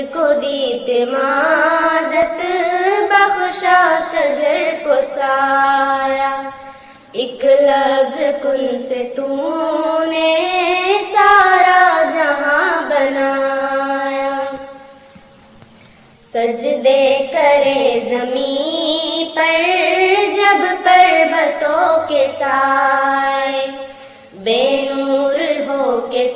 کو دی تمازت، بخشا شجر کو سایہ، ایک لفظ کن سے تو نے سارا جہاں بنایا۔ سجدے کرے زمین پر جب پربتوں کے سائے، بے نور ہو کے